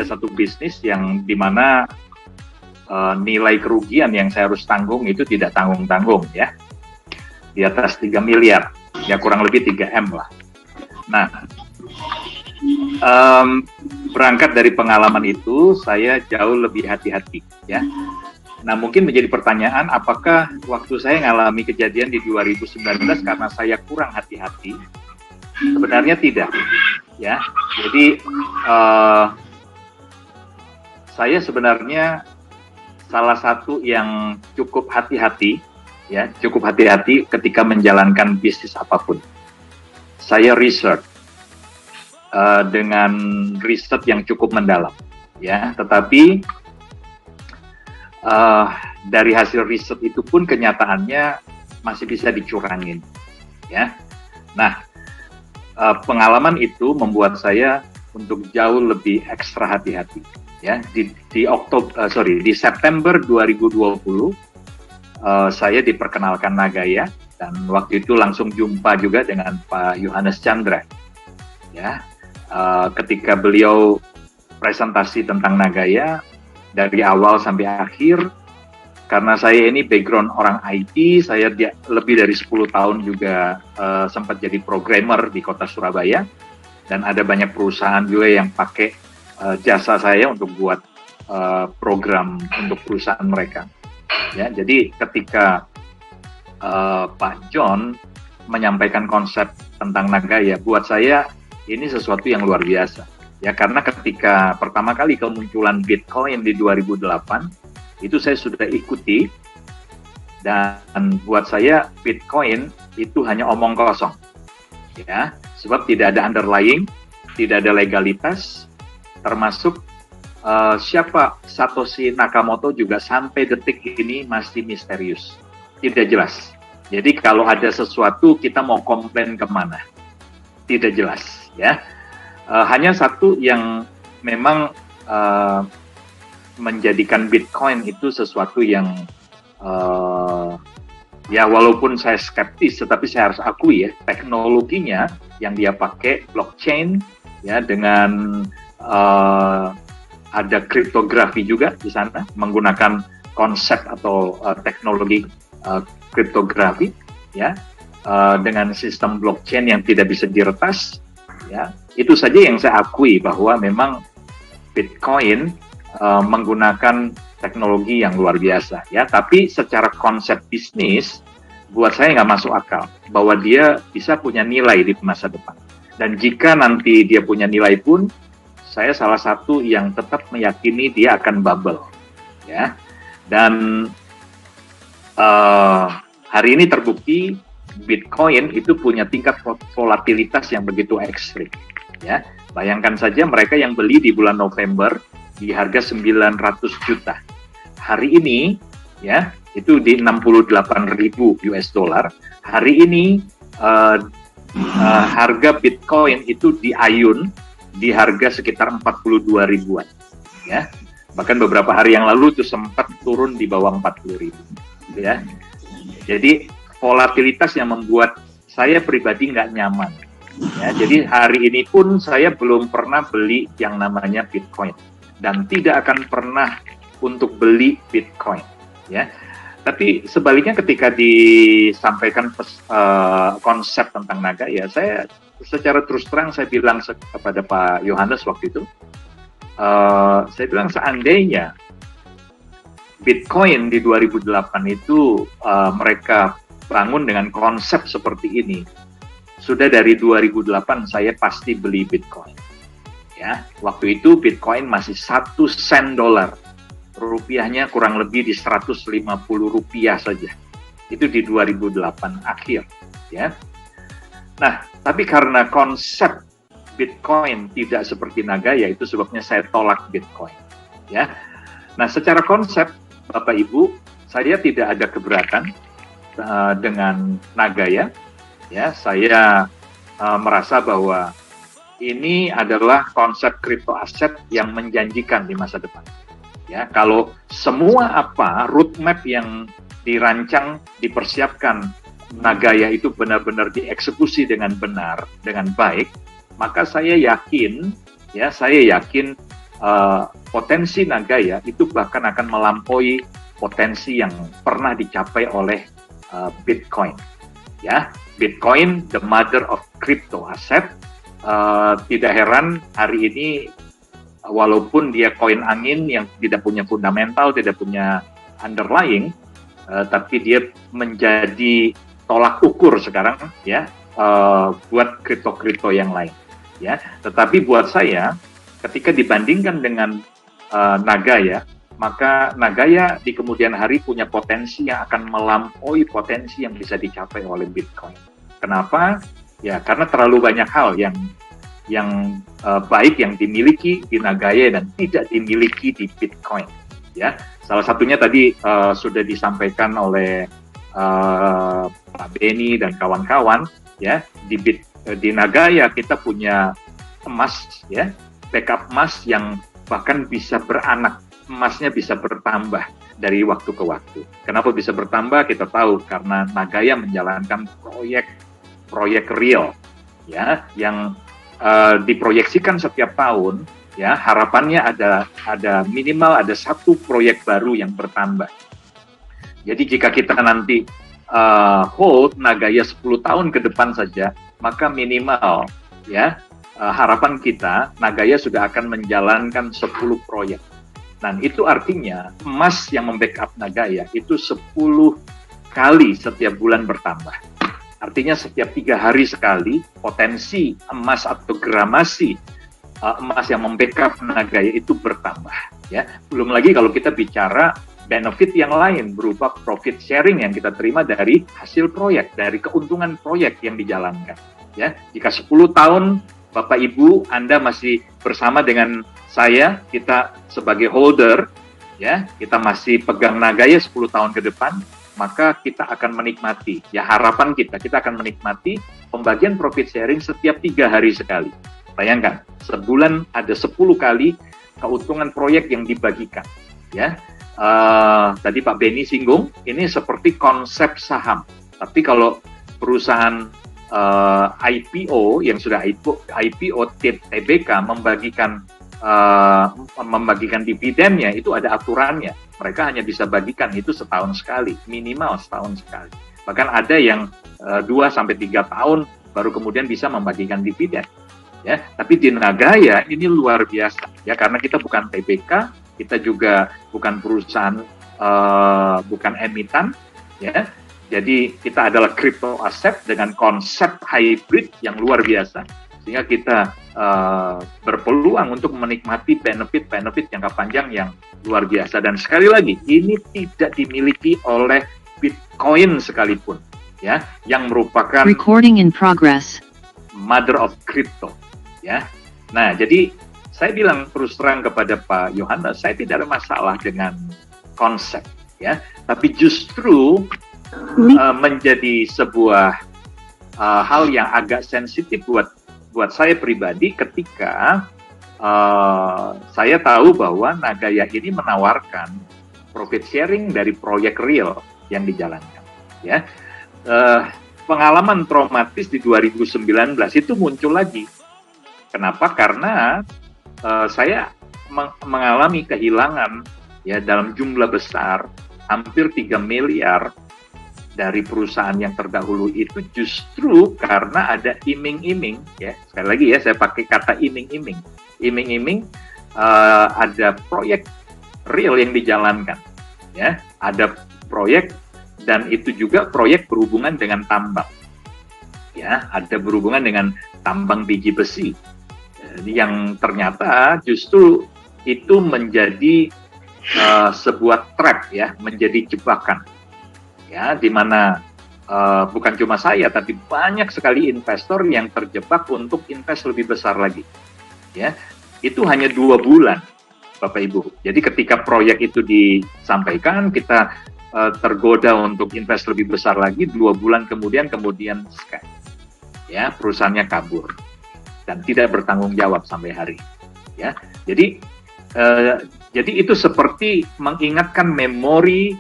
satu bisnis yang dimana nilai kerugian yang saya harus tanggung itu tidak tanggung-tanggung ya, di atas 3 miliar, ya kurang lebih 3M lah. Nah, berangkat dari pengalaman itu, saya jauh lebih hati-hati ya. Nah, mungkin menjadi pertanyaan, apakah waktu saya mengalami kejadian di 2019 karena saya kurang hati-hati? Sebenarnya tidak ya. Jadi saya sebenarnya salah satu yang cukup hati-hati ya, cukup hati-hati ketika menjalankan bisnis apapun. Saya research dengan riset yang cukup mendalam ya, tetapi dari hasil riset itu pun kenyataannya masih bisa dicurangin ya. Nah, pengalaman itu membuat saya untuk jauh lebih ekstra hati-hati ya. Di September 2020 saya diperkenalkan Nagaya, dan waktu itu langsung jumpa juga dengan Pak Yohanes Chandra ya. Ketika beliau presentasi tentang Nagaya dari awal sampai akhir, karena saya ini background orang IT, saya lebih dari 10 tahun juga sempat jadi programmer di kota Surabaya, dan ada banyak perusahaan juga yang pakai jasa saya untuk buat program untuk perusahaan mereka. Ya, jadi ketika Pak John menyampaikan konsep tentang Nagaya, buat saya ini sesuatu yang luar biasa. Ya, karena ketika pertama kali kemunculan Bitcoin di 2008, itu saya sudah ikuti, dan buat saya Bitcoin itu hanya omong kosong. Ya, sebab tidak ada underlying, tidak ada legalitas, termasuk siapa Satoshi Nakamoto juga sampai detik ini masih misterius, tidak jelas. Jadi kalau ada sesuatu kita mau komplain kemana, tidak jelas ya. Hanya satu yang memang menjadikan Bitcoin itu sesuatu yang ya walaupun saya skeptis, tetapi saya harus akui ya, teknologinya yang dia pakai blockchain ya, dengan ada kriptografi juga di sana, menggunakan konsep atau teknologi kriptografi ya, dengan sistem blockchain yang tidak bisa diretas ya. Itu saja yang saya akui bahwa memang Bitcoin menggunakan teknologi yang luar biasa ya. Tapi secara konsep bisnis buat saya nggak masuk akal bahwa dia bisa punya nilai di masa depan. Dan jika nanti dia punya nilai pun, saya salah satu yang tetap meyakini dia akan bubble ya. Dan hari ini terbukti Bitcoin itu punya tingkat volatilitas yang begitu ekstrim ya. Bayangkan saja mereka yang beli di bulan November di harga 900 juta. Hari ini ya itu di 68.000 US dollar. Hari ini harga Bitcoin itu diayun di harga sekitar 42 ribuan ya. Bahkan beberapa hari yang lalu itu sempat turun di bawah 40 ribu ya. Jadi volatilitas yang membuat saya pribadi nggak nyaman ya. Jadi hari ini pun saya belum pernah beli yang namanya Bitcoin, dan tidak akan pernah untuk beli Bitcoin ya. Tapi sebaliknya ketika disampaikan konsep tentang Nagaya, saya secara terus terang saya bilang kepada Pak Yohanes waktu itu, saya bilang seandainya Bitcoin di 2008 itu mereka bangun dengan konsep seperti ini, sudah dari 2008 saya pasti beli Bitcoin. Ya, waktu itu Bitcoin masih 1 sen dolar, rupiahnya kurang lebih di 150 rupiah saja. Itu di 2008 akhir, ya. Nah, tapi karena konsep Bitcoin tidak seperti Nagaya, itu sebabnya saya tolak Bitcoin, ya. Nah, secara konsep, Bapak Ibu, saya tidak ada keberatan dengan Nagaya, ya. Saya merasa bahwa ini adalah konsep crypto aset yang menjanjikan di masa depan. Ya, kalau semua roadmap yang dirancang, dipersiapkan Nagaya itu benar-benar dieksekusi dengan benar, dengan baik, maka saya yakin potensi Nagaya itu bahkan akan melampaui potensi yang pernah dicapai oleh Bitcoin. Ya, Bitcoin, the mother of crypto asset. Tidak heran hari ini walaupun dia koin angin yang tidak punya fundamental, tidak punya underlying, tapi dia menjadi tolak ukur sekarang ya buat kripto-kripto yang lain. Ya, tetapi buat saya ketika dibandingkan dengan Nagaya, maka Nagaya di kemudian hari punya potensi yang akan melampaui potensi yang bisa dicapai oleh Bitcoin. Kenapa? Ya, karena terlalu banyak hal yang baik yang dimiliki di Nagaya dan tidak dimiliki di Bitcoin. Ya, salah satunya tadi sudah disampaikan oleh Pak Beni dan kawan-kawan. Ya, di Nagaya kita punya emas, ya, backup emas yang bahkan bisa beranak, emasnya bisa bertambah dari waktu ke waktu. Kenapa bisa bertambah? Kita tahu karena Nagaya menjalankan proyek real, ya, yang diproyeksikan setiap tahun, ya, harapannya ada minimal ada satu proyek baru yang bertambah. Jadi jika kita nanti hold Nagaya 10 tahun ke depan saja, maka minimal, ya, harapan kita Nagaya sudah akan menjalankan 10 proyek. Dan itu artinya emas yang membackup Nagaya itu 10 kali setiap bulan bertambah. Artinya setiap 3 hari sekali potensi emas atau gramasi emas yang membackup Nagaya itu bertambah. Ya, belum lagi kalau kita bicara benefit yang lain berupa profit sharing yang kita terima dari hasil proyek, dari keuntungan proyek yang dijalankan. Ya, jika 10 tahun Bapak Ibu Anda masih bersama dengan saya, kita sebagai holder, ya, kita masih pegang Nagaya 10 tahun ke depan, maka kita akan menikmati, ya, harapan kita akan menikmati pembagian profit sharing setiap 3 hari sekali. Bayangkan, sebulan ada 10 kali keuntungan proyek yang dibagikan. Ya, tadi Pak Beni singgung, ini seperti konsep saham. Tapi kalau perusahaan IPO yang sudah IPO TBK membagikan dividennya itu ada aturannya. Mereka hanya bisa bagikan itu setahun sekali, minimal setahun sekali. Bahkan ada yang 2-3 tahun baru kemudian bisa membagikan dividen. Ya, tapi di Nagaya ini luar biasa, ya, karena kita bukan TBK, kita juga bukan perusahaan, bukan emiten, ya. Jadi kita adalah crypto asset dengan konsep hybrid yang luar biasa, sehingga kita berpeluang untuk menikmati benefit jangka panjang yang luar biasa. Dan sekali lagi, ini tidak dimiliki oleh Bitcoin sekalipun, ya, yang merupakan recording in progress, mother of crypto, ya. Nah, jadi saya bilang terus terang kepada Pak Yohanes, saya tidak ada masalah dengan konsep, ya, tapi justru menjadi sebuah hal yang agak sensitif buat saya pribadi ketika saya tahu bahwa Nagaya ini menawarkan profit sharing dari proyek real yang dijalankan. Ya, pengalaman traumatis di 2019 itu muncul lagi. Kenapa? Karena saya mengalami kehilangan, ya, dalam jumlah besar, hampir 3 miliar dari perusahaan yang terdahulu itu justru karena ada iming-iming, ya, sekali lagi ya saya pakai kata iming-iming. Iming-iming ada proyek real yang dijalankan, ya, ada proyek dan itu juga proyek berhubungan dengan tambang, ya, ada berhubungan dengan tambang biji besi, yang ternyata justru itu menjadi sebuah trap, ya, menjadi jebakan. Ya, di mana bukan cuma saya, tapi banyak sekali investor yang terjebak untuk invest lebih besar lagi. Ya, itu hanya 2 bulan, Bapak Ibu. Jadi ketika proyek itu disampaikan, kita tergoda untuk invest lebih besar lagi. 2 bulan kemudian scam. Ya, perusahaannya kabur dan tidak bertanggung jawab sampai hari. Ya, jadi itu seperti mengingatkan memori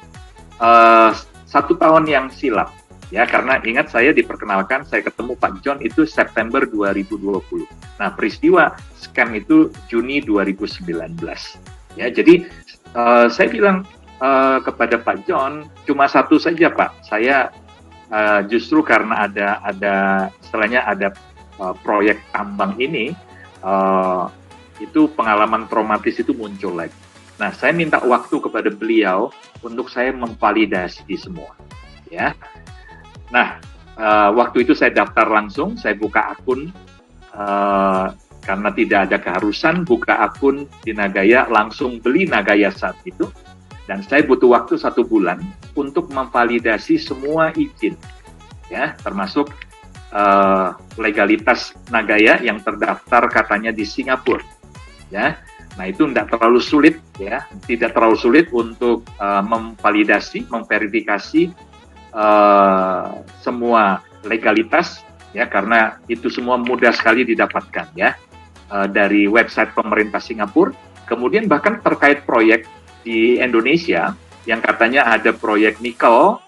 1 tahun yang silam, Ya, karena ingat saya diperkenalkan, saya ketemu Pak John itu September 2020. Nah, peristiwa scam itu Juni 2019. Ya, jadi saya bilang kepada Pak John, cuma satu saja Pak, saya justru karena ada istilahnya ada proyek tambang ini, itu pengalaman traumatis itu muncul lagi. Nah, saya minta waktu kepada beliau untuk saya memvalidasi semua. Ya, nah, waktu itu saya daftar langsung, saya buka akun, karena tidak ada keharusan, buka akun di Nagaya, langsung beli Nagaya saat itu, dan saya butuh waktu 1 bulan untuk memvalidasi semua izin, ya, termasuk legalitas Nagaya yang terdaftar katanya di Singapura, ya. Nah, itu tidak terlalu sulit, ya, tidak terlalu sulit untuk memvalidasi, memverifikasi semua legalitas, ya, karena itu semua mudah sekali didapatkan, ya, dari website pemerintah Singapura. Kemudian bahkan terkait proyek di Indonesia yang katanya ada proyek nikel,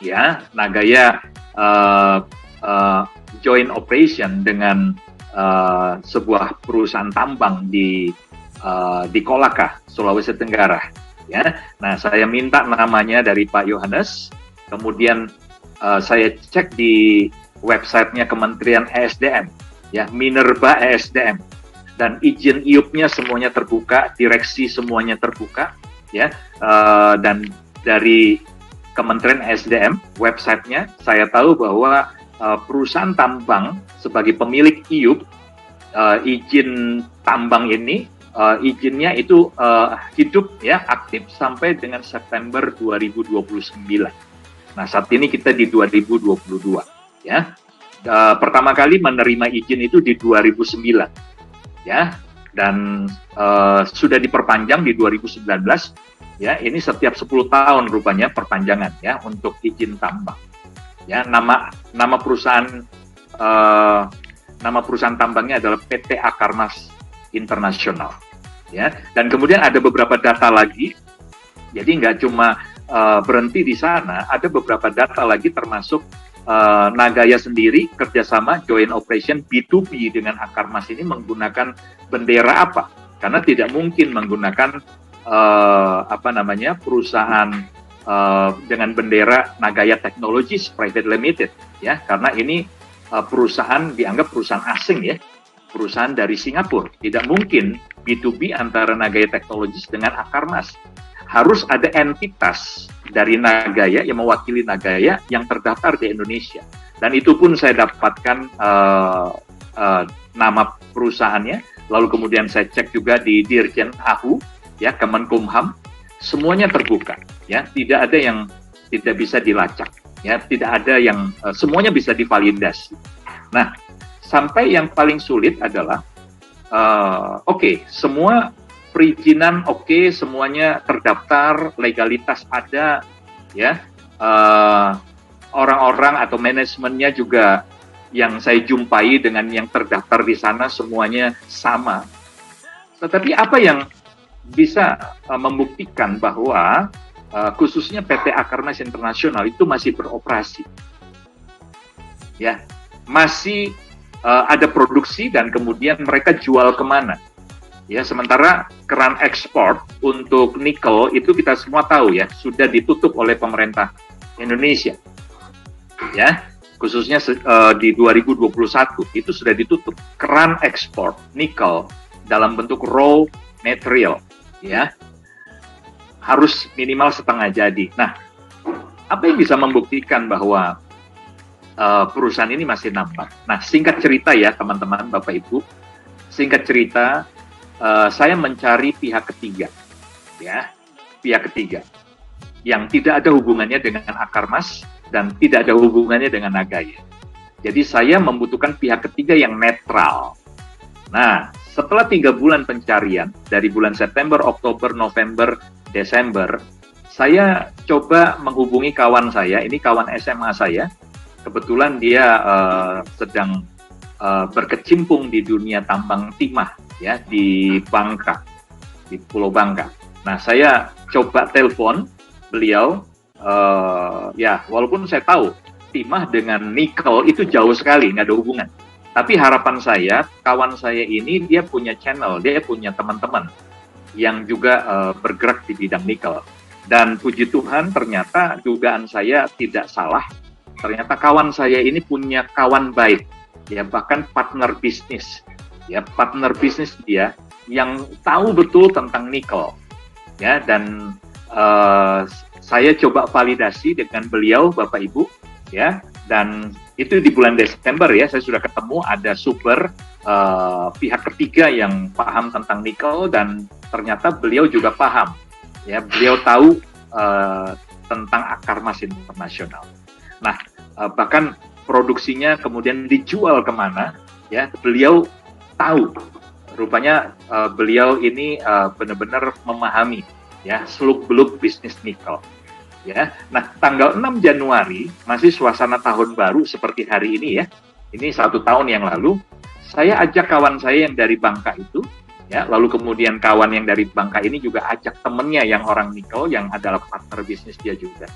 ya, Nagaya joint operation dengan sebuah perusahaan tambang di Kolaka, Sulawesi Tenggara, ya. Nah, saya minta namanya dari Pak Yohanes. Kemudian saya cek di websitenya Kementerian ESDM, ya, Minerba ESDM, dan izin IUP-nya semuanya terbuka, direksi semuanya terbuka, ya, dan dari Kementerian ESDM websitenya saya tahu bahwa perusahaan tambang sebagai pemilik IUP, izin tambang ini, izinnya itu hidup, ya, aktif sampai dengan September 2029. Nah, saat ini kita di 2022, ya. Pertama kali menerima izin itu di 2009, ya, dan sudah diperpanjang di 2019, ya. Ini setiap 10 tahun rupanya perpanjangan, ya, untuk izin tambang, ya. Nama perusahaan tambangnya adalah PT Akarmas Internasional, ya. Dan kemudian ada beberapa data lagi, jadi nggak cuma berhenti di sana, ada beberapa data lagi termasuk Nagaya sendiri kerjasama joint operation B2B dengan Akarmas ini menggunakan bendera apa? Karena tidak mungkin menggunakan perusahaan dengan bendera Nagaya Technologies Private Limited, ya, karena ini perusahaan dianggap perusahaan asing, ya, perusahaan dari Singapura. Tidak mungkin B2B antara Nagaya Technologies dengan Akarmas. Harus ada entitas dari Nagaya yang mewakili Nagaya yang terdaftar di Indonesia. Dan itu pun saya dapatkan nama perusahaannya. Lalu kemudian saya cek juga di Dirjen AHU, ya, Kemenkumham, semuanya terbuka, ya, tidak ada yang tidak bisa dilacak, ya, tidak ada yang semuanya bisa divalidasi. Nah, sampai yang paling sulit adalah oke, semua perizinan oke, semuanya terdaftar, legalitas ada, ya, orang-orang atau manajemennya juga yang saya jumpai dengan yang terdaftar di sana semuanya sama. Tetapi apa yang bisa membuktikan bahwa khususnya PT Akarnas Internasional itu masih beroperasi, ya, masih ada produksi dan kemudian mereka jual kemana? Ya, sementara keran ekspor untuk nikel itu kita semua tahu, ya, sudah ditutup oleh pemerintah Indonesia, ya, khususnya di 2021 itu sudah ditutup keran ekspor nikel dalam bentuk raw material, ya, harus minimal setengah jadi. Nah, apa yang bisa membuktikan bahwa perusahaan ini masih nampak? Nah, singkat cerita, ya, teman-teman, Bapak Ibu, singkat cerita, saya mencari pihak ketiga, ya, pihak ketiga yang tidak ada hubungannya dengan Akarmas dan tidak ada hubungannya dengan Nagaya. Jadi saya membutuhkan pihak ketiga yang netral. Nah, setelah 3 bulan pencarian dari bulan September, Oktober, November, Desember, saya coba menghubungi kawan saya. Ini kawan SMA saya. Kebetulan dia sedang berkecimpung di dunia tambang timah, ya, di Bangka, di Pulau Bangka. Nah, saya coba telepon beliau, ya, walaupun saya tahu timah dengan nikel itu jauh sekali, nggak ada hubungan. Tapi harapan saya, kawan saya ini dia punya channel, dia punya teman-teman yang juga bergerak di bidang nikel. Dan puji Tuhan ternyata dugaan saya tidak salah. Ternyata kawan saya ini punya kawan baik, ya bahkan partner bisnis, ya partner bisnis dia yang tahu betul tentang nikel, ya. Dan saya coba validasi dengan beliau, Bapak Ibu, ya. Dan itu di bulan Desember ya, saya sudah ketemu ada super pihak ketiga yang paham tentang nikel, dan ternyata beliau juga paham, ya beliau tahu tentang akar emas internasional. Nah, bahkan produksinya kemudian dijual kemana, ya beliau tahu. Rupanya beliau ini benar-benar memahami, ya seluk-beluk bisnis nikel. Ya, nah tanggal 6 Januari masih suasana tahun baru seperti hari ini ya. Ini 1 tahun yang lalu, saya ajak kawan saya yang dari Bangka itu, ya, lalu kemudian kawan yang dari Bangka ini juga ajak temennya yang orang nikel yang adalah partner bisnis dia juga.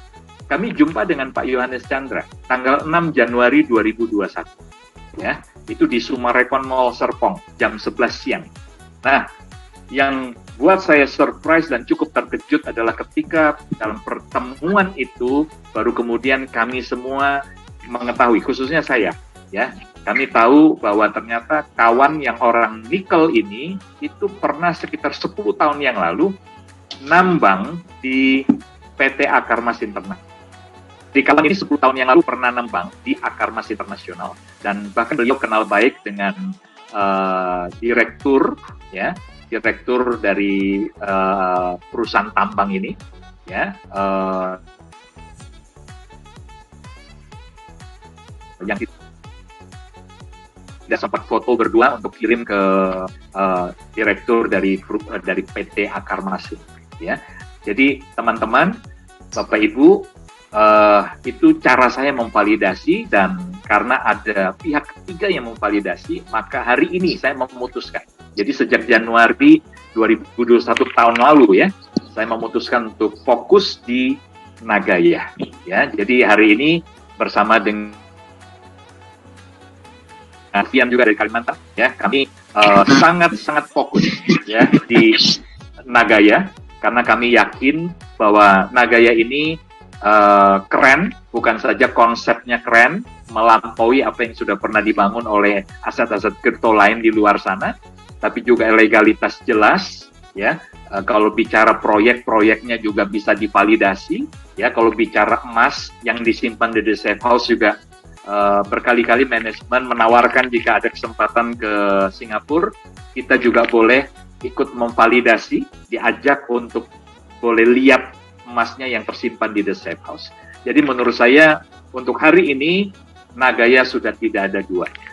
Kami jumpa dengan Pak Yohanes Chandra tanggal 6 Januari 2021. Ya, itu di Sumarekon Mall Serpong jam 11 siang. Nah, yang buat saya surprise dan cukup terkejut adalah ketika dalam pertemuan itu baru kemudian kami semua mengetahui, khususnya saya, ya, kami tahu bahwa ternyata kawan yang orang nikel ini itu pernah sekitar 10 tahun yang lalu nambang di PT Akar Emas Internasional. Di kawan ini 10 tahun yang lalu pernah nambang di Akar Emas Internasional, dan bahkan beliau kenal baik dengan direktur, ya, direktur dari perusahaan tambang ini, ya, yang tidak sempat foto berdua untuk kirim ke direktur dari PT Akar Emas, ya. Jadi teman-teman, Bapak Ibu, itu cara saya memvalidasi, dan karena ada pihak ketiga yang memvalidasi, maka hari ini saya memutuskan. Jadi sejak Januari 2021 tahun lalu ya, saya memutuskan untuk fokus di Nagaya. Ya, jadi hari ini bersama dengan Fian juga dari Kalimantan, ya, kami sangat fokus ya di Nagaya, karena kami yakin bahwa Nagaya ini keren, bukan saja konsepnya keren, melampaui apa yang sudah pernah dibangun oleh aset-aset kripto lain di luar sana, tapi juga legalitas jelas, ya. Kalau bicara proyek-proyeknya juga bisa divalidasi, ya. Kalau bicara emas yang disimpan di The Safe House juga berkali-kali manajemen menawarkan jika ada kesempatan ke Singapura, kita juga boleh ikut memvalidasi, diajak untuk boleh lihat emasnya yang tersimpan di The Safe House. Jadi menurut saya untuk hari ini Nagaya sudah tidak ada duanya.